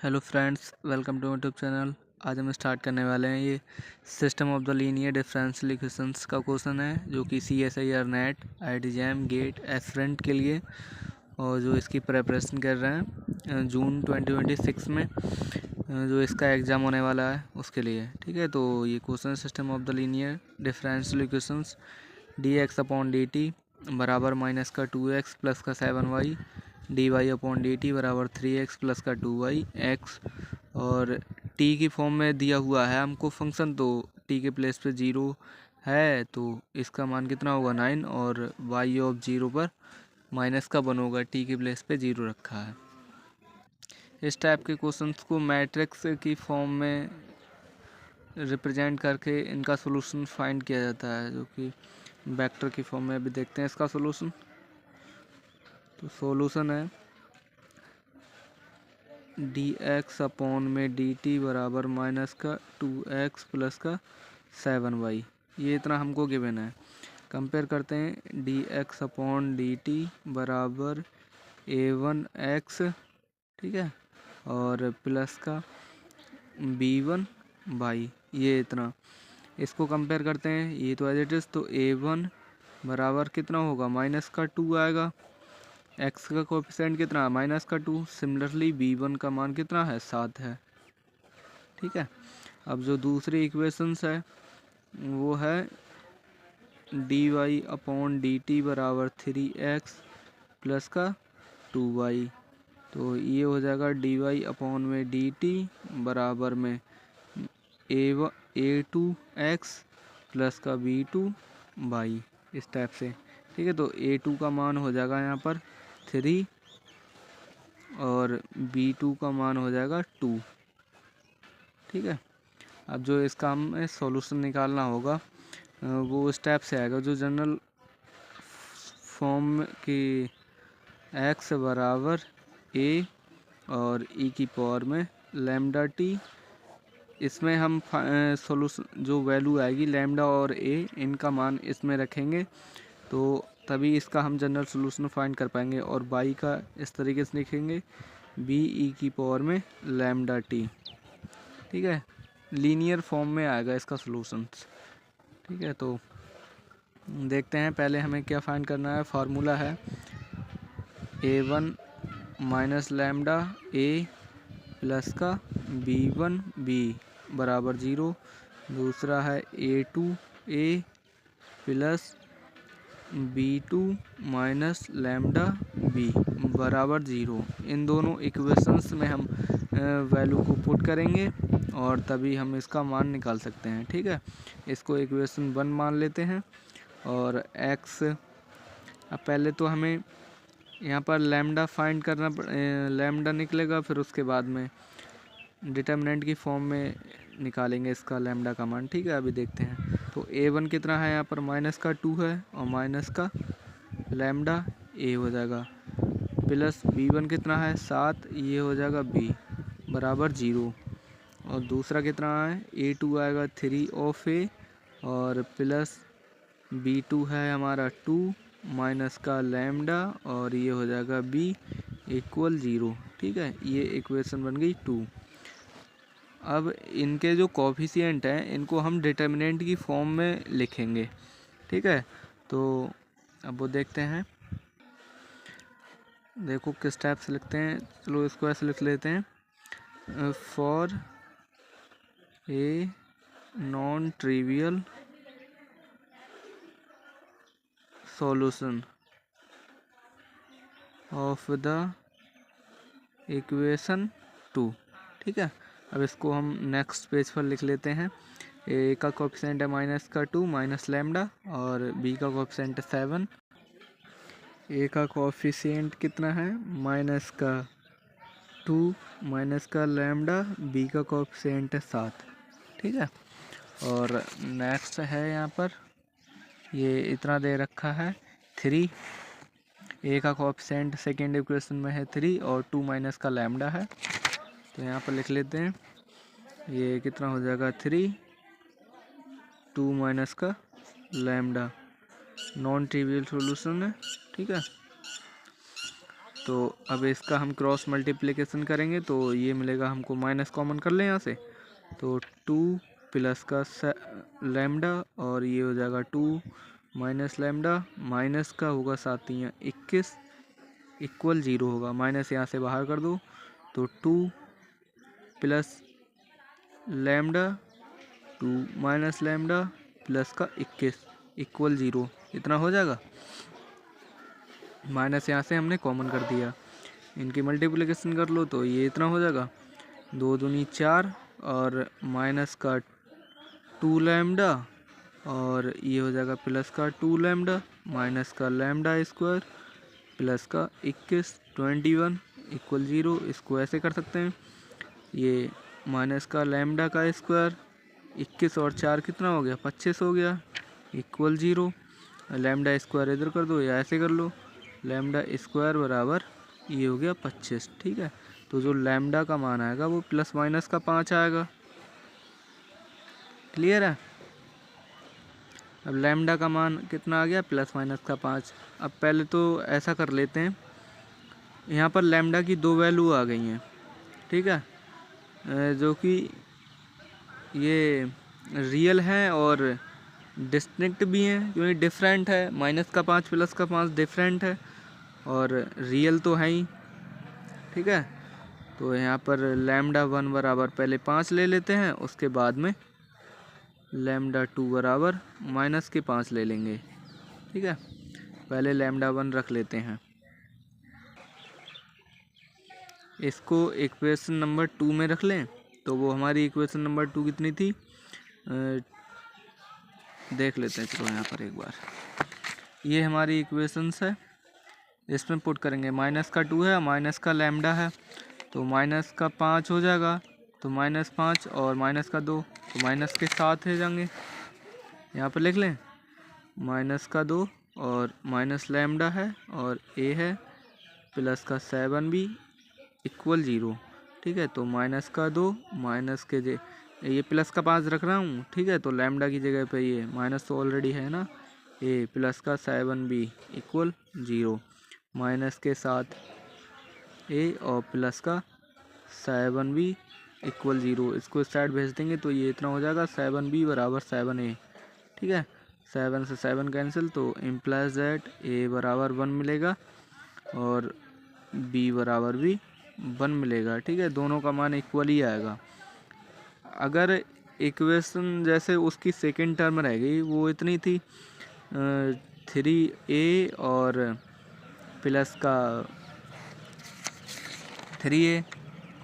Hello friends, welcome to YouTube channel. आज हम start करने वाले हैं ये system of the linear differential equations का क्वेश्चन है, जो कि CSIR NET IIT GATE aspirant के लिए और जो इसकी प्रिपरेशन कर रहे हैं जून 2026 में जो इसका एग्ज़ाम होने वाला है उसके लिए। ठीक है, तो ये question system of the linear differential equations dx/dt बराबर माइनस का 2x प्लस का 7y dy/dt बराबर 3x प्लस का 2y x और t की फॉर्म में दिया हुआ है हमको फंक्शन, तो t के प्लेस पे 0 है तो इसका मान कितना होगा 9 और y ऑफ 0 पर माइनस का 1 होगा, t के प्लेस पे 0 रखा है। इस टाइप के क्वेश्चंस को मैट्रिक्स की फॉर्म में रिप्रेजेंट करके इनका सॉल्यूशन फाइंड किया जाता है, जो कि वेक्टर की फॉर्म में। अभी देखते हैं इसका सॉल्यूशन। तो सॉल्यूशन है dx/dt बराबर माइनस का 2x प्लस का 7y। ये इतना हमको गिवन है। कंपेयर करते हैं dx/dt बराबर a1x, ठीक है, और प्लस का b1y। ये इतना इसको कंपेयर करते हैं, ये तो एज इट इज़। तो a1 बराबर कितना होगा माइनस का 2 आएगा, x का कोएफिशिएंट कितना माइनस का 2। सिमिलरली b1 का मान कितना है 7 है। ठीक है, अब जो दूसरी इक्वेशंस है वो है dy/dt बराबर 3x प्लस का 2y। तो ये हो जाएगा dy/dt बराबर में a2x प्लस का b2y, इस टाइप से। ठीक है, तो a2 का मान हो जाएगा यहाँ पर 3 और b2 का मान हो जाएगा 2। ठीक है, अब जो इसका हमें सॉल्यूशन निकालना होगा वो इस टाइप से आएगा। जो जनरल फॉर्म की x बराबर a और e की पावर में लैम्डा t, इसमें हम सॉल्यूशन जो वैल्यू आएगी लैम्डा और a, इनका मान इसमें रखेंगे तो तभी इसका हम जनरल सॉल्यूशन फाइंड कर पाएंगे। और y का इस तरीके से लिखेंगे b e की पावर में लैम्डा t। ठीक है, लीनियर फॉर्म में आएगा इसका सॉल्यूशन। ठीक है, तो देखते हैं पहले हमें क्या फाइंड करना है। फार्मूला है a1 minus lambda a plus का b1b बराबर 0। दूसरा है a2a plus b2 minus lambda b बराबर 0। इन दोनों इक्वेशंस में हम वैल्यू को पुट करेंगे और तभी हम इसका मान निकाल सकते हैं। ठीक है, इसको इक्वेशन 1 मान लेते हैं। और x, अब पहले तो हमें यहाँ पर लैम्डा फाइंड करना लैम्डा निकलेगा, फिर उसके बाद में डिटर्मिनेंट की फॉर्म में निकालेंगे इसका लैम्डा का मान। ठीक है, अभी देखते हैं। तो a1 कितना है यहाँ पर माइनस का 2 है और माइनस का लैम्डा a हो जाएगा, प्लस b1 कितना है 7, ये हो जाएगा b बराबर 0। और दूसरा कितना है a2 आएगा 3 ऑफ a और प्लस b2 है हमारा 2 माइनस का लैम्डा और ये हो जाएगा b इक्वल 0। ठीक है, ये इक्वेशन बन गई 2। अब इनके जो कोफिशिएंट हैं इनको हम डिटर्मिनेंट की फॉर्म में लिखेंगे। ठीक है, तो अब वो देखते हैं, देखो किस टाइप से लिखते हैं। चलो इसको ऐसे लिख लेते हैं, for a non trivial solution of the equation 2। ठीक है, अब इसको हम नेक्स्ट पेज पर लिख लेते हैं। ए का कोएफिशिएंट है माइनस का 2 माइनस लैम्डा और बी का कोएफिशिएंट है 7। ए का कोएफिशिएंट कितना है माइनस का 2 माइनस का लैम्डा, बी का कोएफिशिएंट है 7। ठीक है, और नेक्स्ट है यहाँ पर ये इतना दे रखा है 3। ए का कोएफिशिएंट सेकेंड इक्वेशन में है 3 और 2 माइनस का लैम्डा है, तो यहाँ पर लिख लेते हैं। ये कितना हो जाएगा 3 2 माइनस का लैम्डा, नॉन ट्रिवियल सॉल्यूशन है। ठीक है, तो अब इसका हम क्रॉस मल्टीप्लिकेशन करेंगे तो ये मिलेगा हमको, माइनस कॉमन कर लें यहाँ से, तो 2 प्लस का लैम्डा और ये हो जाएगा 2 माइनस लैम्डा, माइनस का होगा 7×3=21 इक्वल 0 होगा। माइनस यहाँ से बाहर कर दो तो 2 plus lambda 2 minus lambda plus का 21 इक्वल 0, इतना हो जाएगा। माइनस यहाँ से हमने कॉमन कर दिया, इनकी मल्टीप्लिकेशन कर लो तो ये इतना हो जाएगा, 2 दूनी 4 और माइनस का 2 लैम्डा और ये हो जाएगा प्लस का 2 लैम्डा माइनस का लैम्डा स्क्वायर प्लस का 21 इक्वल 0। इसको ऐसे कर सकते हैं, ये माइनस का लैम्डा का स्क्वायर 21 और 4 कितना हो गया, 25 हो गया इक्वल 0। लैम्डा स्क्वायर इधर कर दो या ऐसे कर लो, लैम्डा स्क्वायर बराबर ये हो गया 25। ठीक है, तो जो लैम्डा का मान आएगा वो प्लस माइनस का 5 आएगा। क्लियर है। अब लैम्डा का मान कितना आ गया, प्लस माइनस का 5। अब पहले तो ऐसा कर लेते हैं, यहाँ पर लैम्डा की 2 वैल्यू आ गई हैं। ठीक है, जो कि ये रियल है और डिस्टिंक्ट भी हैं, क्योंकि डिफरेंट है, माइनस का 5 प्लस का 5 डिफरेंट है और रियल तो है ही। ठीक है, तो यहाँ पर लैम्डा 1 बराबर पहले 5 ले लेते हैं, उसके बाद में लैम्डा 2 बराबर माइनस के 5 ले लेंगे। ठीक है, पहले लैम्डा 1 रख लेते हैं, इसको इक्वेशन नंबर 2 में रख लें। तो वो हमारी इक्वेशन नंबर 2 कितनी थी, देख लेते हैं, चलो यहाँ पर एक बार, ये हमारी इक्वेशंस है, इसमें पुट करेंगे। माइनस का 2 है, माइनस का लैम्डा है, तो माइनस का 5 हो जाएगा, तो -5 और माइनस का 2 तो माइनस के 7 है जाएंगे। यहाँ पर लिख लें, माइनस का 2 और माइनस लैम्डा है और ए है प्लस का 7b इक्वल 0। ठीक है, तो माइनस का 2 माइनस के ये प्लस का 5 रख रहा हूँ। ठीक है, तो लैम्डा की जगह पे ये माइनस तो ऑलरेडी है ना, ए प्लस का 7b इक्वल 0, माइनस के 7 ए और प्लस का 7b इक्वल 0। इसको इस साइड भेज देंगे तो ये इतना हो जाएगा, 7b बराबर 7a। ठीक है, 7 से 7 कैंसिल, तो इम्प्लाइज दैट ए बराबर 1 मिलेगा और b बराबर भी 1 मिलेगा। ठीक है, दोनों का मान इक्वल ही आएगा। अगर इक्वेशन जैसे उसकी सेकंड टर्म रह गई, वो इतनी थी 3a और प्लस का 3a,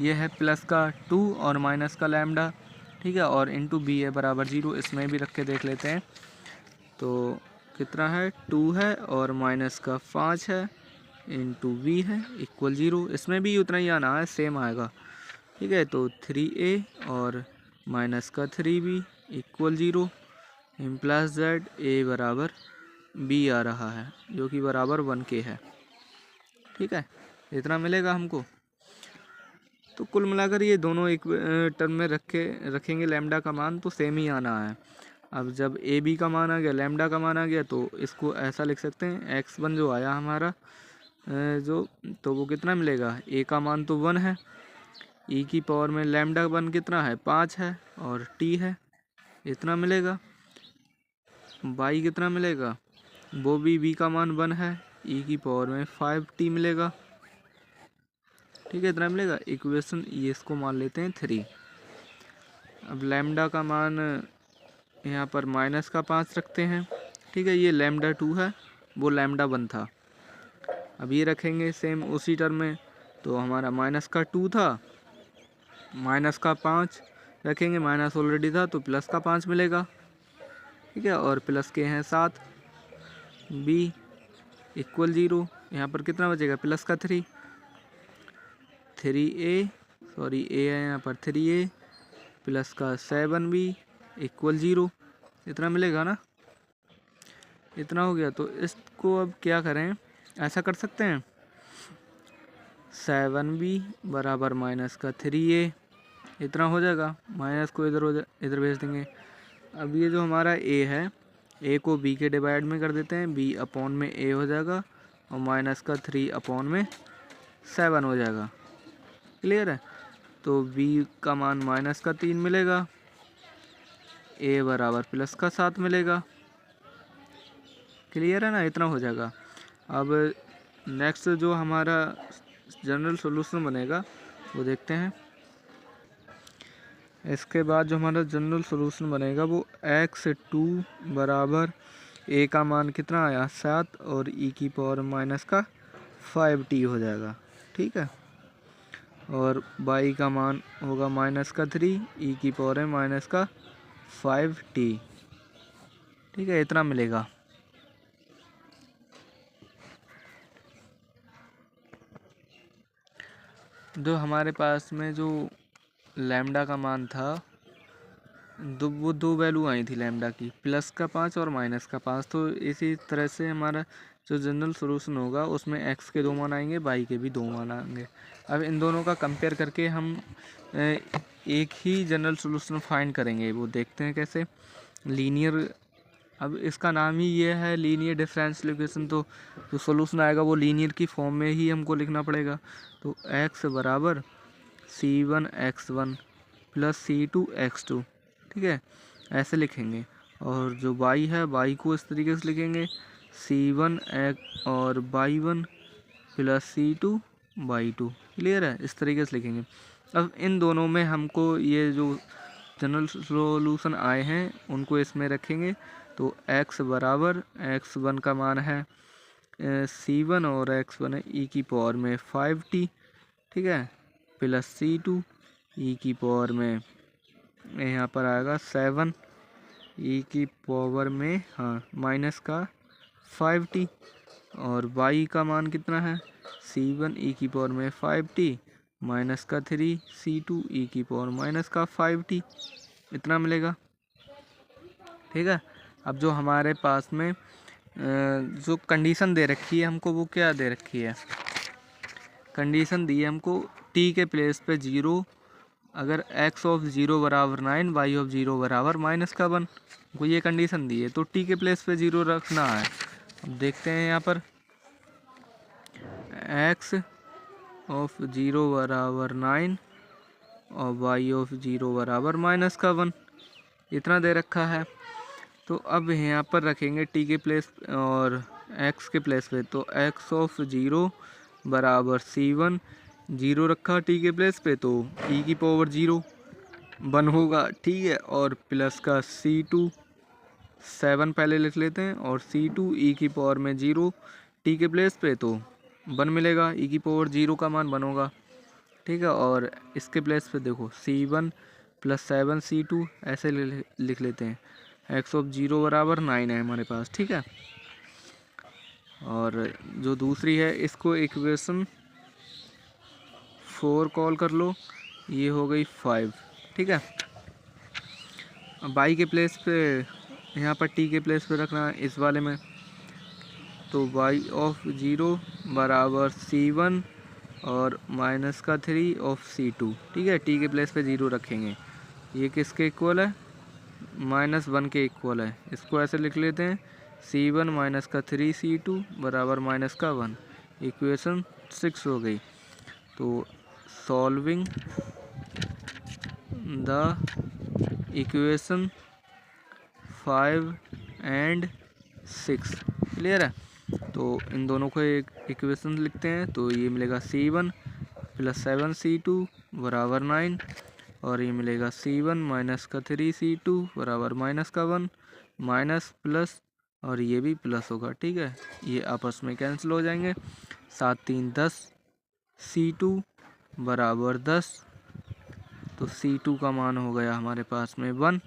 ये है प्लस का 2 और माइनस का लैम्डा। ठीक है, और इंटू बी है बराबर 0, इसमें भी रख के देख लेते हैं। तो कितना है, 2 है और माइनस का 5 है इंटू बी है इक्वल 0, इसमें भी उतना ही आना है, सेम आएगा। ठीक है, तो 3a और माइनस का 3b इक्वल 0 इम्प्लाइज दैट ए बराबर b आ रहा है, जो कि बराबर 1 के है। ठीक है, इतना मिलेगा हमको। तो कुल मिलाकर ये दोनों एक टर्म में रखेंगे लैम्डा का मान, तो सेम ही आना है। अब जब ए बी का मान आ गया, लैम्डा का मान आ गया, तो इसको ऐसा लिख सकते हैं, x1 जो आया हमारा तो वो कितना मिलेगा, ए का मान तो 1 है, ई की पावर में लैम्डा 1 कितना है, 5 है और टी है, इतना मिलेगा। बाई कितना मिलेगा, वो भी बी का मान 1 है, ई की पावर में 5t मिलेगा। ठीक है, इतना मिलेगा। इक्वेशन ये इसको मान लेते हैं 3। अब लैम्डा का मान यहाँ पर माइनस का 5 रखते हैं। ठीक है, ये लैम्डा 2 है, वो लैम्डा 1 था। अब ये रखेंगे सेम उसी टर्म में, तो हमारा माइनस का 2 था, माइनस का 5 रखेंगे, माइनस ऑलरेडी था तो प्लस का 5 मिलेगा। ठीक है, और प्लस के हैं 7, b इक्वल 0, यहाँ पर कितना बचेगा, प्लस का 3a सॉरी a है यहाँ पर 3a प्लस का 7b इक्वल 0, इतना मिलेगा ना, इतना हो गया। तो इसको अब क्या करें, ऐसा कर सकते हैं, 7b बराबर माइनस का 3a, इतना हो जाएगा, माइनस को इधर भेज देंगे। अब ये जो हमारा a है, a को b के डिवाइड में कर देते हैं, b अपॉन में a हो जाएगा और माइनस का 3 अपॉन में 7 हो जाएगा। क्लियर है। तो b का मान -3 मिलेगा, a बराबर +7 मिलेगा। क्लियर है ना, इतना हो जाएगा। अब नेक्स्ट जो हमारा जनरल सॉल्यूशन बनेगा वो देखते हैं। इसके बाद जो हमारा जनरल सॉल्यूशन बनेगा वो x2 बराबर a का मान कितना आया 7 और e की पावर -5t हो जाएगा। ठीक है। और y का मान होगा -3, e की पावर है -5t। ठीक है, इतना मिलेगा। जो हमारे पास में जो लैम्डा का मान था, वो दो वैल्यू आई थी लैम्डा की, +5 और -5। तो इसी तरह से हमारा जो जनरल सॉल्यूशन होगा उसमें x के 2 मान आएंगे, y के भी 2 मान आएंगे। अब इन दोनों का कंपेयर करके हम एक ही जनरल सॉल्यूशन फाइंड करेंगे। वो देखते हैं कैसे। लीनियर, अब इसका नाम ही ये है लीनियर डिफरेंशियल इक्वेशन, तो जो सॉल्यूशन आएगा वो लीनियर की फॉर्म में ही हमको लिखना पड़ेगा। तो x बराबर c1x1 + c2x2। ठीक है, ऐसे लिखेंगे। और जो y है, y को इस तरीके से लिखेंगे c1 और y1 + c2y2। क्लियर है, इस तरीके से लिखेंगे। अब इन दोनों में हमको ये जो जनरल सॉल्यूशन आए हैं उनको इसमें रखेंगे। तो x बराबर x1 का मान है c1 और x1 है e की पावर में 5t। ठीक है, प्लस c2 e की पावर में यहाँ पर आएगा 7 e की पावर में -5t। और y का मान कितना है c1 e की पावर में 5t -3 c2 e की पावर -5t। इतना मिलेगा। ठीक है। अब जो हमारे पास में जो कंडीशन दे रखी है हमको, वो क्या दे रखी है, कंडीशन दी है हमको t के प्लेस पे 0, अगर x ऑफ 0 बराबर 9, y ऑफ 0 बराबर -1, को ये कंडीशन दी है। तो t के प्लेस पे 0 रखना है। अब देखते हैं यहाँ पर x ऑफ 0 बराबर 9 और y ऑफ 0 बराबर -1, इतना दे रखा है। तो अब यहाँ पर रखेंगे t के प्लेस और x के प्लेस पे। तो x ऑफ 0 बराबर c1, 0 रखा t के प्लेस पे, तो e की पावर 0 1 होगा। ठीक है, और प्लस का c2 7 पहले लिख लेते हैं, और c2 e की पावर में 0 t के प्लेस पे, तो 1 मिलेगा। e की पावर 0 का मान 1 होगा। ठीक है, और इसके प्लेस पे देखो c1 + 7 c2 ऐसे लिख लेते हैं। x ऑफ 0 बराबर 9 है हमारे पास। ठीक है, और जो दूसरी है इसको इक्वेशन 4 कॉल कर लो, ये हो गई 5। ठीक है, अब y के प्लेस पे यहाँ पर t के प्लेस पे रखना है इस वाले में। तो y ऑफ 0 बराबर c1 और -3 ऑफ c2। ठीक है, t के प्लेस पे 0 रखेंगे। ये किसके इक्वल है, -1 के इक्वल है। इसको ऐसे लिख लेते हैं c1 -3 c2 बराबर -1। इक्वेशन 6 हो गई। तो solving the equation 5 and 6। Clear है। तो इन दोनों को एक इक्वेशन लिखते हैं। तो ये मिलेगा c1 + 7 c2 बराबर 9, और ये मिलेगा c1 -3 c2 बराबर -1, माइनस प्लस, और ये भी प्लस होगा। ठीक है, ये आपस में कैंसिल हो जाएंगे। 7 3 10 c2 बराबर 10। तो c2 का मान हो गया हमारे पास में 1।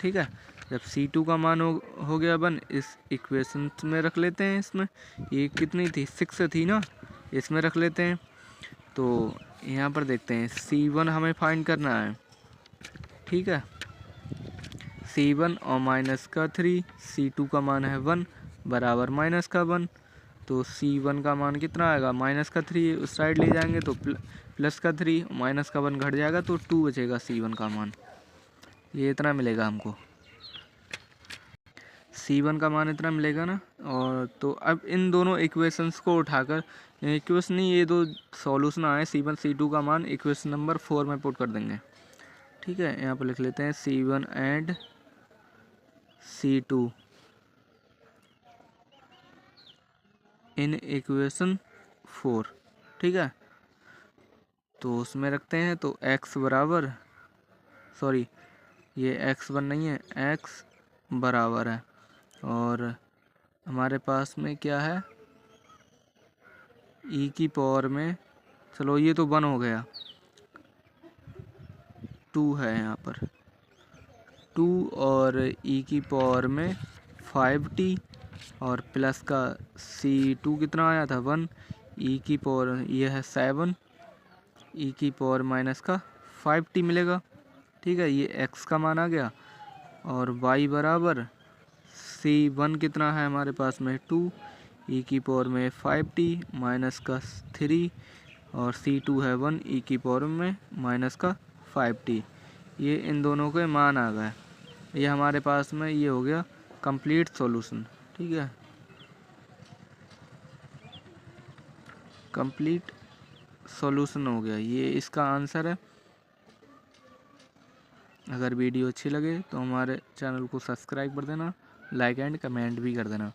ठीक है, जब c2 का मान हो गया 1, इस इक्वेशन में रख लेते हैं। इसमें ये कितनी थी, 6 थी ना, इसमें रख लेते हैं। तो यहाँ पर देखते हैं c1 हमें फाइंड करना है। ठीक है, c1 और -3, c2 का मान है 1 बराबर -1। तो c1 का मान कितना आएगा, -3 उस साइड ले जाएंगे तो +3, -1 घट जाएगा तो 2 बचेगा c1 का मान। ये इतना मिलेगा हमको। C1 का मान इतना मिलेगा ना। और तो अब इन दोनों इक्वेशंस को उठाकर, इक्वेशन नहीं, ये दो सॉल्यूशन आए, C1 C2 का मान इक्वेशन नंबर 4 में पुट कर देंगे। ठीक है, यहाँ पर लिख लेते हैं C1 and C2 in equation 4। ठीक है, तो उसमें रखते हैं। तो x बराबर, सॉरी ये x1 नहीं है, x बराबर है, और हमारे पास में क्या है, e की पावर में, चलो ये तो 1 हो गया, 2 है यहाँ पर 2, और e की पावर में 5t, और प्लस का C2 कितना आया था 1, e की पावर ये है 7, e की पावर माइनस का 5t मिलेगा। ठीक है, ये x का मान आ गया। और y बराबर C1 कितना है हमारे पास में 2, e की पावर में 5t माइनस का 3, और C2 है 1, e की पावर में माइनस का 5t। ये इन दोनों के मान आ गए। ये हमारे पास में ये हो गया कंप्लीट सॉल्यूशन। ठीक है, कंप्लीट सॉल्यूशन हो गया, ये इसका आंसर है। अगर वीडियो अच्छी लगे तो हमारे चैनल को सब्सक्राइब कर देना, लाइक एंड कमेंट भी कर देना।